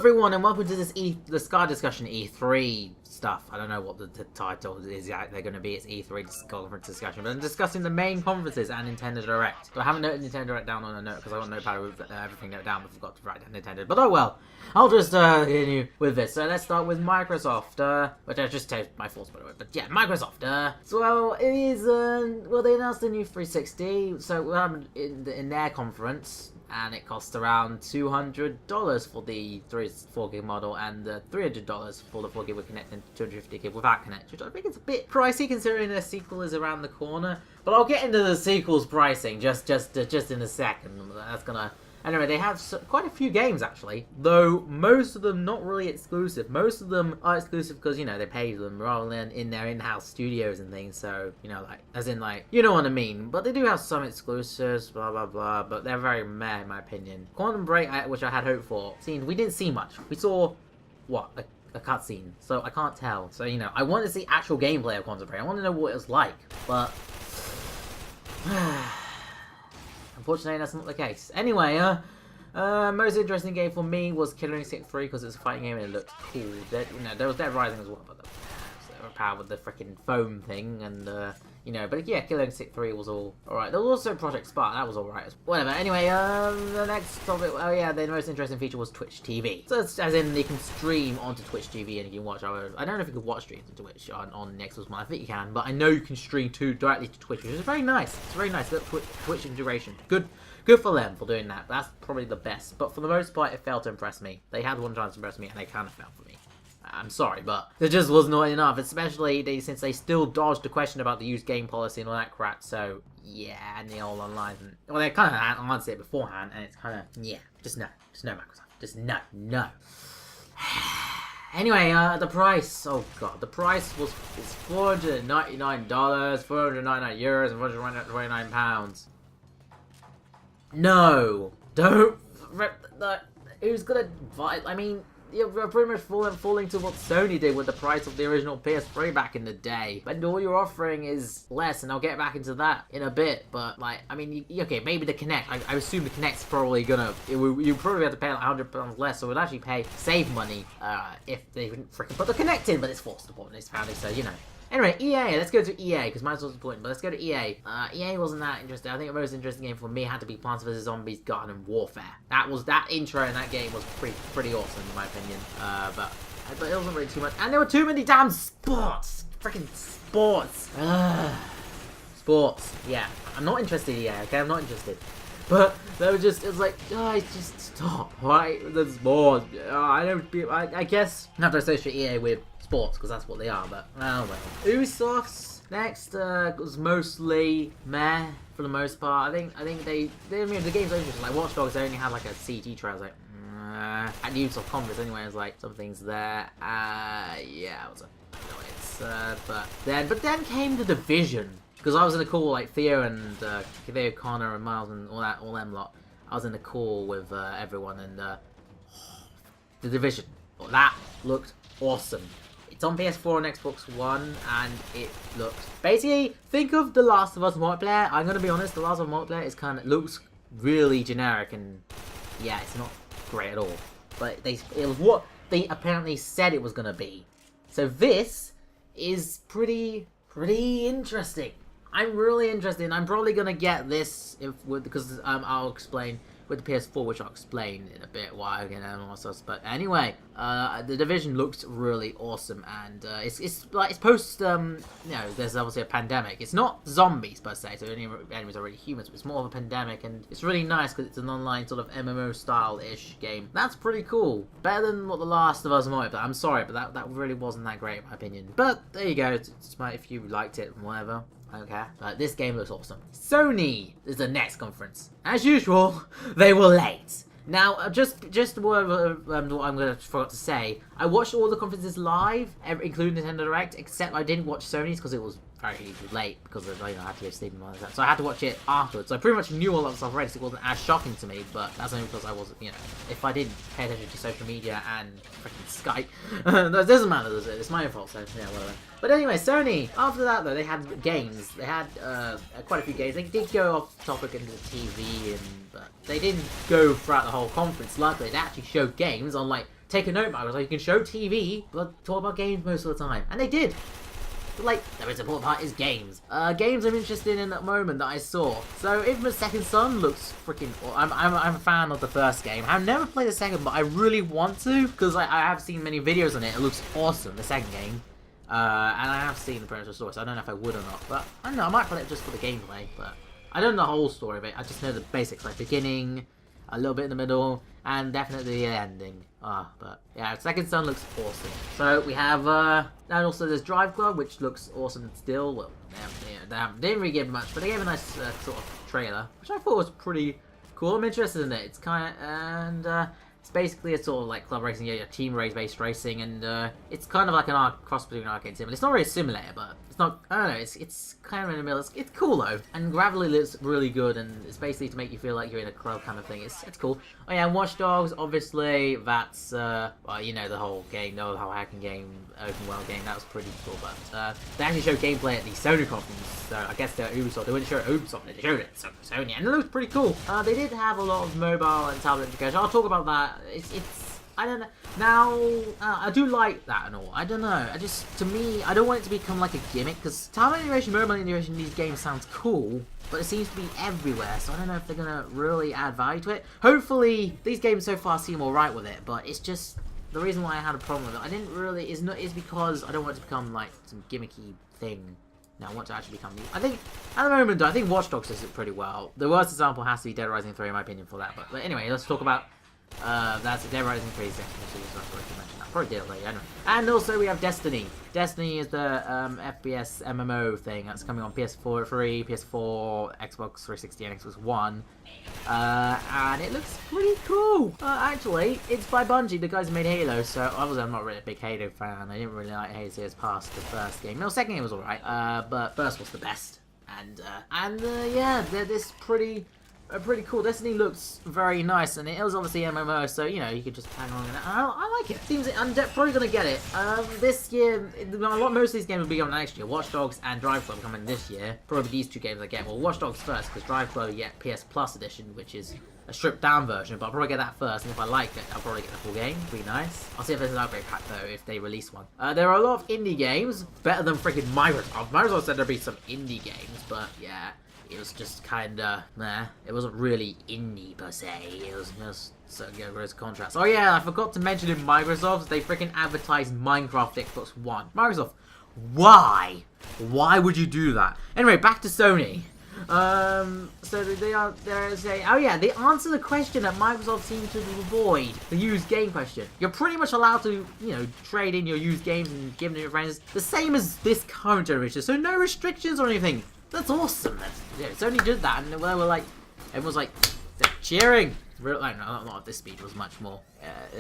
everyone, and welcome to this the Sky discussion E3 stuff. I don't know what the title is they're going to be. It's E3 conference discussion, but I'm discussing the main conferences and Nintendo Direct. So I haven't noted Nintendo Direct down on a note because I got no power with everything noted down, but forgot to write down Nintendo. But oh well, I'll just continue with this. So let's start with Microsoft, which I just told my thoughts by the way. But yeah, Microsoft. So well, it is well, they announced the new 360. So in their conference. And it costs around $200 for the 4 gig model and $300 for the 4 gig with Connect and 250 gig without Connect, which I think is a bit pricey considering the sequel is around the corner. But I'll get into the sequel's pricing just in a second. That's gonna. Anyway, they have quite a few games actually, though most of them not really exclusive. Most of them are exclusive because, you know, they pay them rather than in their in-house studios and things. So, you know, like, as in like, you know what I mean. But they do have some exclusives, blah, blah, blah. But they're very meh in my opinion. Quantum Break, which I had hoped for, we didn't see much. We saw, what, a cutscene. So I can't tell. So, you know, I want to see actual gameplay of Quantum Break. I want to know what it was like. But unfortunately, that's not the case. Anyway, most interesting game for me was Killer Instinct 3 because it's a fighting game and it looked cool. There was Dead Rising as well, but they were powered with the freaking foam thing, and you know. But yeah, Killer Instinct 3 was alright. There was also Project Spark, that was alright. Whatever. Anyway, the next topic. Oh yeah, the most interesting feature was Twitch TV. So it's, as in, you can stream onto Twitch TV and you can watch. I don't know if you can watch streams on Twitch on Nexus Month. I think you can, but I know you can stream directly to Twitch, which is very nice. It's very nice. Twitch integration. Good for them for doing that. That's probably the best. But for the most part, it failed to impress me. They had one chance to impress me, and they kind of failed for me. I'm sorry, but there just was not enough. Especially since they still dodged the question about the used game policy and all that crap. So yeah, and the all online. Well, they kind of answered it beforehand, and it's kind of yeah, just no, Microsoft, just no. Anyway, the price. Oh god, the price is $499, €499, and £429. No, don't. Who's gonna buy? I mean, you're pretty much falling to what Sony did with the price of the original PS3 back in the day. But all you're offering is less, and I'll get back into that in a bit. But like, I mean, okay, maybe the Kinect. I assume the Kinect's probably gonna. You probably have to pay like £100 less, so we'd actually save money if they wouldn't freaking put the Kinect in. But it's forced upon this family, so you know. Anyway, EA, let's go to EA, because mine's also important, but let's go to EA. EA wasn't that interesting. I think the most interesting game for me had to be Plants vs. Zombies Garden Warfare. That intro in that game was pretty awesome, in my opinion. But it wasn't really too much. And there were too many damn sports! Freaking sports! Sports. Yeah, I'm not interested in EA, okay? I'm not interested. But they were just, it was like, guys, just stop, right? The sports. I guess I have to associate EA with sports because that's what they are, but oh well. Ubisoft's next was mostly meh for the most part. I think I mean the game's interesting. Like Watch Dogs, they only had like a CG trail. I was like, at the Ubisoft conference anyway. I was like, something's there. Yeah, it was but then came the Division, because I was in a call like Theo and Theo Connor and Miles and all them lot. I was in a call with everyone, and the Division. Well, that looked awesome. It's on PS4 and Xbox One, and it looks... Basically, think of The Last of Us multiplayer. I'm going to be honest, The Last of Us multiplayer looks really generic, and yeah, it's not great at all. But it was what they apparently said it was going to be. So this is pretty interesting. I'm really interested. I'm probably going to get this because I'll explain with the PS4, which I'll explain in a bit why again and all sorts. But anyway, the Division looks really awesome, and it's post you know, there's obviously a pandemic. It's not zombies per se, so any enemies are already humans, but it's more of a pandemic, and it's really nice because it's an online sort of MMO style-ish game. That's pretty cool. Better than what The Last of Us might. But I'm sorry, but that really wasn't that great in my opinion. But there you go. It's if you liked it, whatever. Okay, this game looks awesome. Sony is the next conference. As usual, they were late. Now, just what I'm going to forgot to say, I watched all the conferences live, including Nintendo Direct, except I didn't watch Sony's because it was very late because of, I had to go sleep and all that. So I had to watch it afterwards. So I pretty much knew all that stuff already, so it wasn't as shocking to me. But that's only because I wasn't, you know, if I didn't pay attention to social media and freaking Skype, that doesn't matter, does it? It's my fault, so yeah, whatever. But anyway, Sony, after that though, they had games. They had quite a few games. They did go off topic into the TV, but they didn't go throughout the whole conference. Luckily, they actually showed games on like take a note, Microsoft. You can show TV, but talk about games most of the time. And they did. But like, the most important part is games. Games I'm interested in at the moment that I saw. So, Infamous Second Son looks freaking... I'm a fan of the first game. I've never played the second, but I really want to, because I have seen many videos on it. It looks awesome, the second game. And I have seen the previous story, so I don't know if I would or not. But, I don't know, I might play it just for the gameplay, but... I don't know the whole story of it. I just know the basics, like beginning, a little bit in the middle, and definitely the ending. But yeah, Second Son looks awesome. So we have, and also there's Drive Club, which looks awesome still. Well, they didn't really give much, but they gave a nice sort of trailer, which I thought was pretty cool. I'm interested in it. It's kind of, and it's basically a sort of like club racing, yeah, team race-based racing, and it's kind of like an cross between an arcade sim. It's not really a simulator, but it's not. I don't know. It's kind of in the middle. It's cool though, and Gravely looks really good, and it's basically to make you feel like you're in a club kind of thing. It's cool. Oh yeah, and Watch Dogs, obviously that's well, you know, the whole game, the whole hacking game, open world game. That was pretty cool, but they actually showed gameplay at the Sony conference. So I guess they're Ubisoft. They wouldn't show it at Ubisoft. They showed it at Sony, and it looks pretty cool. They did have a lot of mobile and tablet integration. I'll talk about that. It's I don't know. Now, I do like that and all. I don't know. To me, I don't want it to become like a gimmick, because tablet integration, mobile integration in these games sounds cool, but it seems to be everywhere, so I don't know if they're going to really add value to it. Hopefully, these games so far seem alright with it, but it's just, the reason why I had a problem with it, I didn't really, is because I don't want it to become like some gimmicky thing. No, I want to actually become new. I think, at the moment, I think Watch Dogs does it pretty well. The worst example has to be Dead Rising 3, in my opinion, for that. But anyway, let's talk about that's Dead Rising 3 section, so I forgot to mention that. Probably did it later, anyway. And also we have Destiny. Destiny is the FPS MMO thing that's coming on PS4, 3, PS4, Xbox 360, and Xbox One. And it looks pretty cool. Actually, it's by Bungie, the guys who made Halo, so obviously I'm not really a big Halo fan. I didn't really like Halo Series past the first game. No, second game was alright, but first was the best. And yeah, this pretty cool. Destiny looks very nice, and it is obviously MMO, so you know you could just hang on. And I like it. Seems I'm probably gonna get it. This year, most of these games will be on next year. Watch Dogs and Drive Club coming this year. Probably these two games I get. Well, Watch Dogs first, because Drive Club you get PS Plus edition, which is a stripped down version. But I'll probably get that first, and if I like it, I'll probably get the full game. Pretty nice. I'll see if there's an upgrade pack though, if they release one. There are a lot of indie games, better than freaking Microsoft. Microsoft said there'd be some indie games, but yeah. It was just kinda, meh. It wasn't really indie per se. It was just so gross contrast. Oh yeah, I forgot to mention in Microsoft, they freaking advertised Minecraft Xbox One. Microsoft, why? Why would you do that? Anyway, back to Sony. So they're saying, oh yeah, they answer the question that Microsoft seemed to avoid, the used game question. You're pretty much allowed to, you know, trade in your used games and give them to your friends, the same as this current generation, so no restrictions or anything. That's awesome. Sony did that, and they were like, everyone was like, cheering. No, not at this speed. It was much more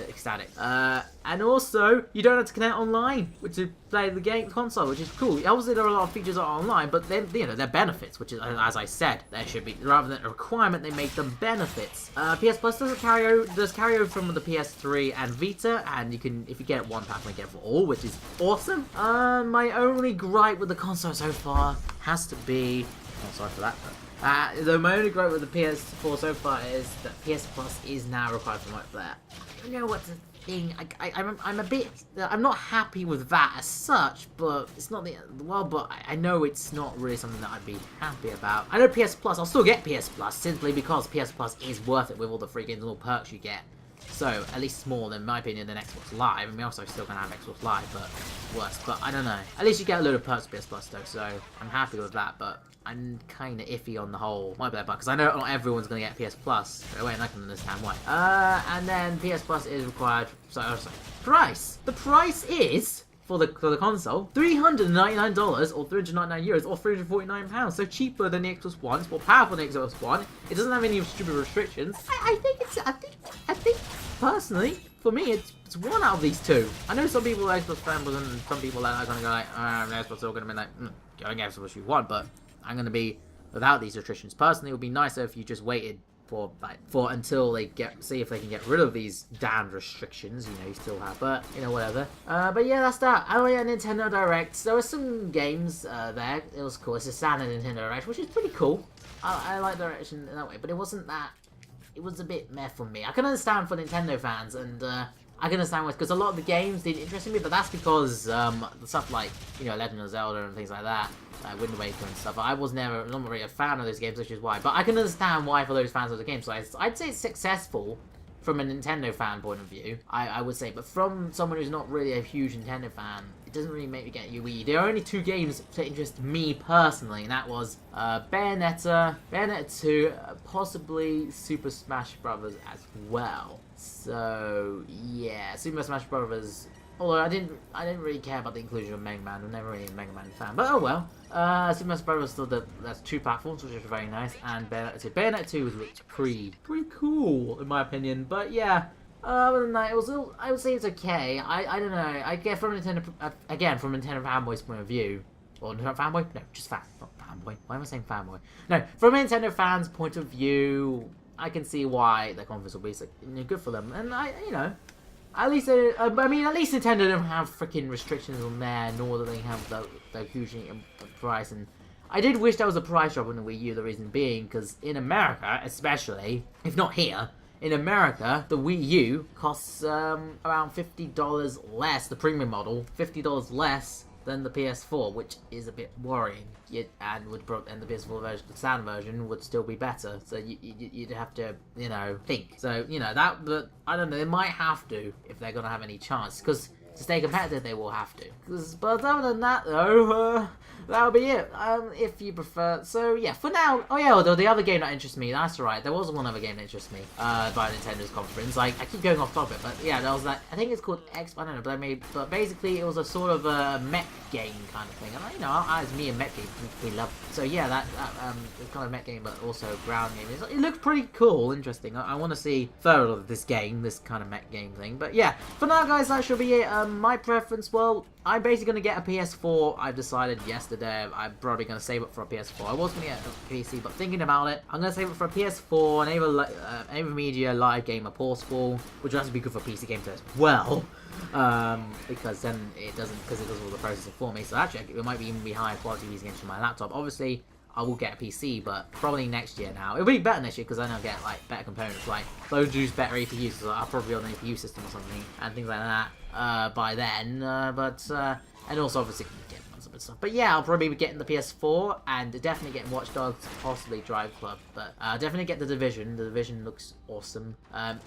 ecstatic. And also, you don't have to connect online to play the game console, which is cool. Obviously, there are a lot of features that are online, but then you know they're benefits, which is, as I said, there should be rather than a requirement. They make them benefits. PS Plus does carry over from the PS3 and Vita, and you can, if you get one pack, you get it for all, which is awesome. My only gripe with the console so far has to be, oh, sorry for that. My only gripe with the PS4 so far is that PS Plus is now required for multiplayer. I don't know what to think. I'm not happy with that as such, but it's not the well. But I know it's not really something that I'd be happy about. I know PS Plus. I'll still get PS Plus simply because PS Plus is worth it with all the free games and all perks you get. So, at least it's more, in my opinion, than Xbox Live. I mean, also still going to have Xbox Live, but worse. But I don't know. At least you get a load of perks with PS Plus, though, so I'm happy with that, but I'm kind of iffy on the whole multiplayer part, because I know not everyone's going to get PS Plus. Wait, and I can understand why. And then PS Plus is required, price. The price is, for the console, $399 or €399 or £349, so cheaper than the Xbox One. It's more powerful than the Xbox One. It doesn't have any stupid restrictions. I think personally, for me, it's one out of these two. I know some people are Xbox fanboys and some people are going to go like, Xbox are going to be like, go and get Xbox you want, but I'm going to be without these restrictions. Personally, it would be nicer if you just waited for until they see if they can get rid of these damned restrictions. You know, you still have, but you know, whatever. But yeah, that's that. Oh yeah, Nintendo Direct. There were some games there. It was cool. It's a standard Nintendo Direct, which is pretty cool. I like direction in that way, but it wasn't that. It was a bit meh for me. I can understand for Nintendo fans, and I can understand why, because a lot of the games didn't interest me, but that's because the stuff like, you know, Legend of Zelda and things like that, Wind Waker and stuff, I was not really a fan of those games, which is why. But I can understand why for those fans of the game. So I'd say it's successful from a Nintendo fan point of view, I would say. But from someone who's not really a huge Nintendo fan, it doesn't really make me get you Wii. There are only 2 games that interest me personally, and that was Bayonetta 2, possibly Super Smash Bros. As well. So yeah, Super Smash Bros. Although I didn't really care about the inclusion of Mega Man. I'm never really a Mega Man fan, but oh well. Super Smash Bros. Still that's 2 platforms, which is very nice, and Bayonetta 2. Bayonetta 2 looked pretty cool in my opinion. But yeah, other than that, I would say it's okay. I don't know. I get from Nintendo again from Nintendo fanboy's point of view. Or not fanboy? No, just fan, not fanboy. Why am I saying fanboy? No, from a Nintendo fans' point of view, I can see why the conference will be so, good for them, and you know. At least, at least Nintendo don't have freaking restrictions on there, nor do they have the huge price. And I did wish there was a price drop on the Wii U, the reason being, because in America, especially, if not here, in America, the Wii U costs around $50 less, the premium model, $50 less than the PS4, which is a bit worrying. And the PS4 version, the sound version, would still be better. So you'd have to, you know, think. So you know that, but I don't know. They might have to if they're gonna have any chance, because to stay competitive, they will have to. But other than that, though, that'll be it. If you prefer. So yeah, for now. Oh yeah, although the other game that interests me, that's right. There was one other game that interests me. By Nintendo's conference. Like I keep going off topic, but yeah, there was that. I think it's called X. I don't know, but basically it was a sort of a mech game kind of thing. And you know, as me and mech games, we love it. So yeah, that kind of mech game, but also ground game. It looks pretty cool, interesting. I want to see further of this game, this kind of mech game thing. But yeah, for now, guys, that should be it. My preference, well, I'm basically going to get a PS4. I've decided yesterday I'm probably going to save it for a PS4. I was going to get a PC, but thinking about it, I'm going to save it for a PS4, an AverMedia Live Gamer Portable, which will actually be good for PC games as well. Because then it does all the processing for me. So actually, it might even be higher quality PC games from my laptop. Obviously, I will get a PC, but probably next year now. It'll be better next year because then I'll get like better components, like they'll use better APUs, so I'll probably build an APU system or something, and things like that by then. And also obviously get some other stuff. But yeah, I'll probably be getting the PS4 and definitely getting Watch Dogs, possibly Drive Club, but definitely get the Division. The Division looks awesome.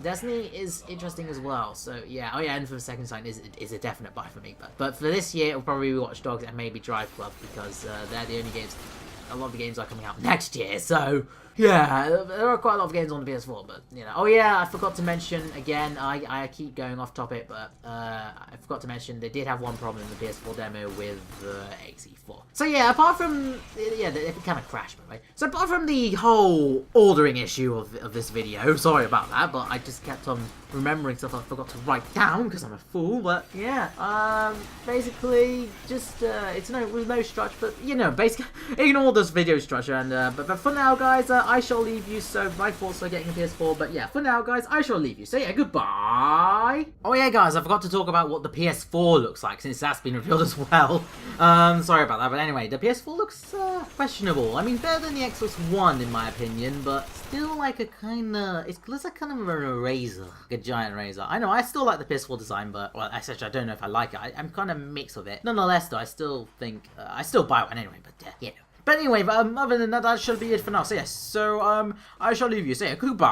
Destiny is interesting as well. So yeah, oh yeah, and for the second sign is a definite buy for me. But for this year, it'll probably be Watch Dogs and maybe Drive Club because they're the only games. A lot of the games are coming out next year, so yeah, there are quite a lot of games on the PS4, but you know. Oh yeah, I forgot to mention again. I keep going off topic, but I forgot to mention they did have one problem in the PS4 demo with the XE4. So yeah, apart from it kind of crashed by the way. So apart from the whole ordering issue of this video, sorry about that, but I just kept on remembering stuff I forgot to write down because I'm a fool. But yeah, basically just it's with no structure, but you know, basically ignore this video structure. And but for now, guys, I shall leave you. So my thoughts are getting a PS4, but yeah, for now, guys, I shall leave you. So yeah, goodbye. Oh yeah, guys, I forgot to talk about what the PS4 looks like since that's been revealed as well. Sorry about that, but anyway, the PS4 looks questionable. I mean, better than the Xbox One in my opinion, but still like a kind of it looks like kind of an eraser, like a giant razor. I know I still like the PS4 design, but well, actually I don't know if I like it. I'm kind of mixed with it. Nonetheless, though, I still think I still buy one anyway. But yeah. But anyway, other than that, that should be it for now. So yes, I shall leave you. So yeah, goodbye.